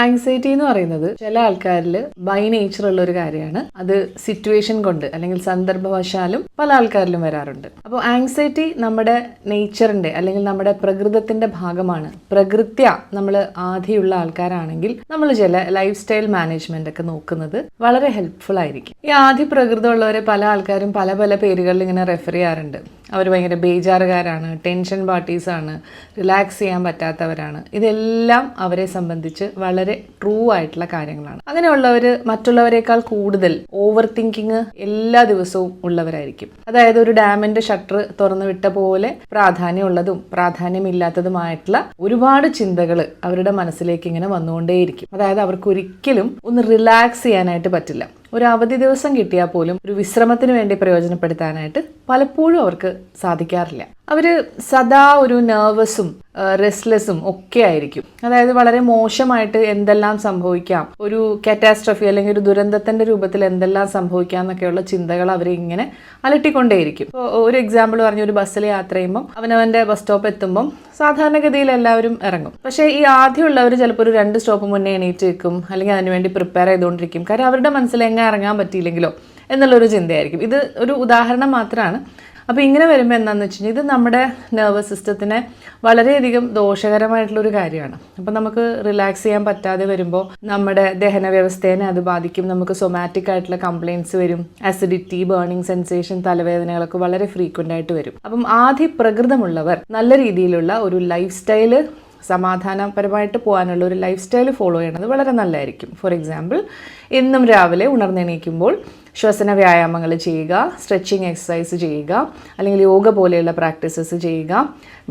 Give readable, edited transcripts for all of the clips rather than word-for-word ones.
Anxiety എന്ന് പറയുന്നത് ചില ആൾക്കാരിൽ ബൈ നേച്ചർ ഉള്ള ഒരു കാര്യമാണ്. അത് സിറ്റുവേഷൻ കൊണ്ട് അല്ലെങ്കിൽ സന്ദർഭവശാലും പല ആൾക്കാരിലും വരാറുണ്ട്. അപ്പോൾ ആങ്സൈറ്റി നമ്മുടെ നേച്ചറിന്റെ അല്ലെങ്കിൽ നമ്മുടെ പ്രകൃതത്തിന്റെ ഭാഗമാണ്. പ്രകൃത്യ നമ്മൾ ആധിയുള്ള ആൾക്കാരാണെങ്കിൽ നമ്മൾ ചില ലൈഫ് സ്റ്റൈൽ മാനേജ്മെന്റ് ഒക്കെ നോക്കുന്നത് വളരെ ഹെൽപ്ഫുൾ ആയിരിക്കും. ഈ ആധി പ്രകൃതമുള്ളവരെ പല ആൾക്കാരും പല പല പേരുകളിൽ ഇങ്ങനെ റെഫർ ചെയ്യാറുണ്ട്. അവർ ഭയങ്കര ബേജാറുകാരാണ്, ടെൻഷൻ പാർട്ടീസാണ്, റിലാക്സ് ചെയ്യാൻ പറ്റാത്തവരാണ്. ഇതെല്ലാം അവരെ സംബന്ധിച്ച് വളരെ ട്രൂ ആയിട്ടുള്ള കാര്യങ്ങളാണ്. അങ്ങനെയുള്ളവർ മറ്റുള്ളവരെക്കാൾ കൂടുതൽ ഓവർ തിങ്കിങ് എല്ലാ ദിവസവും ഉള്ളവരായിരിക്കും. അതായത് ഒരു ഡാമിന്റെ ഷട്ടർ തുറന്നു വിട്ട പോലെ പ്രാധാന്യമുള്ളതും പ്രാധാന്യമില്ലാത്തതുമായിട്ടുള്ള ഒരുപാട് ചിന്തകൾ അവരുടെ മനസ്സിലേക്ക് ഇങ്ങനെ വന്നുകൊണ്ടേയിരിക്കും. അതായത് അവർക്ക് ഒരിക്കലും ഒന്ന് റിലാക്സ് ചെയ്യാനായിട്ട് പറ്റില്ല. ഒരു അവധി ദിവസം കിട്ടിയാൽ പോലും ഒരു വിശ്രമത്തിന് വേണ്ടി പ്രയോജനപ്പെടുത്താനായിട്ട് പലപ്പോഴും അവർക്ക് സാധിക്കാറില്ല. അവർ സദാ ഒരു നെർവസും റെസ്റ്റ്ലെസ്സും ഒക്കെ ആയിരിക്കും. അതായത് വളരെ മോശമായിട്ട് എന്തെല്ലാം സംഭവിക്കാം, ഒരു കാറ്റാസ്ട്രഫി അല്ലെങ്കിൽ ഒരു ദുരന്തത്തിന്റെ രൂപത്തിൽ എന്തെല്ലാം സംഭവിക്കാം എന്നൊക്കെയുള്ള ചിന്തകൾ അവരെ ഇങ്ങനെ അലട്ടിക്കൊണ്ടേയിരിക്കും. ഇപ്പോൾ ഒരു എക്സാമ്പിൾ പറഞ്ഞ, ഒരു ബസ്സിൽ യാത്ര ചെയ്യുമ്പം അവനവന്റെ ബസ് സ്റ്റോപ്പ് എത്തുമ്പം സാധാരണഗതിയിൽ എല്ലാവരും ഇറങ്ങും. പക്ഷേ ഈ ആദ്യമുള്ളവർ ചിലപ്പോൾ ഒരു 2 സ്റ്റോപ്പ് മുന്നേ എണീറ്റ് വെക്കും, അല്ലെങ്കിൽ അതിനുവേണ്ടി പ്രിപ്പയർ ചെയ്തുകൊണ്ടിരിക്കും. കാര്യം അവരുടെ മനസ്സിൽ എങ്ങനെ ഇറങ്ങാൻ പറ്റിയില്ലെങ്കിലോ എന്നുള്ളൊരു ചിന്തയായിരിക്കും. ഇത് ഒരു ഉദാഹരണം മാത്രമാണ്. അപ്പോൾ ഇങ്ങനെ വരുമ്പോൾ എന്താണെന്ന് വെച്ച് കഴിഞ്ഞാൽ ഇത് നമ്മുടെ നെർവസ് സിസ്റ്റത്തിനെ വളരെയധികം ദോഷകരമായിട്ടുള്ളൊരു കാര്യമാണ്. അപ്പോൾ നമുക്ക് റിലാക്സ് ചെയ്യാൻ പറ്റാതെ വരുമ്പോൾ നമ്മുടെ ദഹന വ്യവസ്ഥേനെ അത് ബാധിക്കും. നമുക്ക് സൊമാറ്റിക് ആയിട്ടുള്ള കംപ്ലയിൻറ്റ്സ് വരും. അസിഡിറ്റി, ബേണിംഗ് സെൻസേഷൻ, തലവേദനകളൊക്കെ വളരെ ഫ്രീക്വൻ്റ് ആയിട്ട് വരും. അപ്പം ആദ്യ പ്രകൃതമുള്ളവർ നല്ല രീതിയിലുള്ള ഒരു ലൈഫ് സ്റ്റൈല്, സമാധാനപരമായിട്ട് പോകാനുള്ള ഒരു ലൈഫ് സ്റ്റൈൽ ഫോളോ ചെയ്യണത് വളരെ നല്ലതായിരിക്കും. ഫോർ എക്സാമ്പിൾ, എന്നും രാവിലെ ഉണർന്നെണീക്കുമ്പോൾ ശ്വസന വ്യായാമങ്ങൾ ചെയ്യുക, സ്ട്രെച്ചിങ് എക്സസൈസ് ചെയ്യുക, അല്ലെങ്കിൽ യോഗ പോലെയുള്ള പ്രാക്ടീസസ് ചെയ്യുക,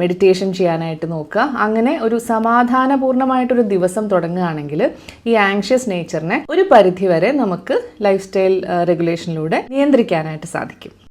മെഡിറ്റേഷൻ ചെയ്യാനായിട്ട് നോക്കുക. അങ്ങനെ ഒരു സമാധാനപൂർണ്ണമായിട്ടൊരു ദിവസം തുടങ്ങുകയാണെങ്കിൽ ഈ ആങ്ഷ്യസ് നേച്ചറിനെ ഒരു പരിധിവരെ നമുക്ക് ലൈഫ് സ്റ്റൈൽ റെഗുലേഷനിലൂടെ നിയന്ത്രിക്കാനായിട്ട് സാധിക്കും.